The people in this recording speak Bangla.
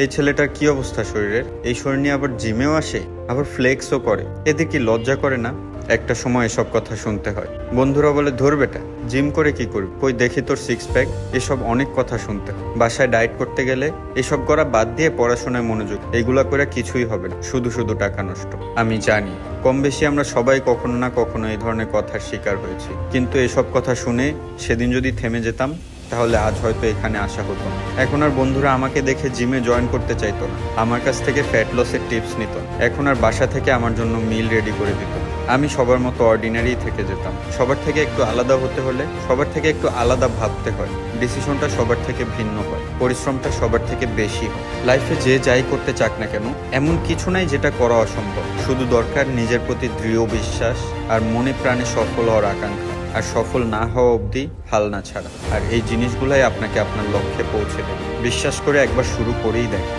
এই ছেলেটার কি অবস্থা শরীরের, এই শরীর নিয়ে আবার জিমেও আসে, আবার ফ্লেক্সও করে, এদের কি লজ্জা করে না? একটা সময় এসব কথা শুনতে হয়। বন্ধুরা বলে, ধর বেটা, জিম করে কি করবি, কই দেখি তোর সিক্স প্যাক। এসব অনেক কথা শুনতে হয়। বাসায় ডায়েট করতে গেলে এসব করা বাদ দিয়ে পড়াশোনায় মনোযোগ, এগুলা করে কিছুই হবে না, শুধু শুধু টাকা নষ্ট। আমি জানি কম বেশি আমরা সবাই কখনো না কখনো এই ধরনের কথার শিকার হয়েছি, কিন্তু এসব কথা শুনে সেদিন যদি থেমে যেতাম তাহলে আজ হয়তো এখানে আসা হতো না। এখন আর বন্ধুরা আমাকে দেখে জিমে জয়েন করতে চাইতো না, আমার কাছ থেকে ফ্যাট লসের টিপস নিত। এখন আর বাসা থেকে আমার জন্য মিল রেডি করে দিত। আমি সবার মতো অর্ডিনারি থেকে যেতাম। সবার থেকে একটু আলাদা হতে হলে সবার থেকে একটু আলাদা ভাবতে হয়, ডিসিশনটা সবার থেকে ভিন্ন হয়, পরিশ্রমটা সবার থেকে বেশি হয়। লাইফে যে যাই করতে চাক না কেন, এমন কিছু নাই যেটা করা অসম্ভব। শুধু দরকার নিজের প্রতি দৃঢ় বিশ্বাস আর মনে প্রাণে সফল হওয়ার আকাঙ্ক্ষা, আর সফল না হওয়া অবধি হাল না ছাড়া। আর এই জিনিসগুলাই আপনাকে আপনার লক্ষ্যে পৌঁছে দেবে। বিশ্বাস করে একবার শুরু করেই দেখেন।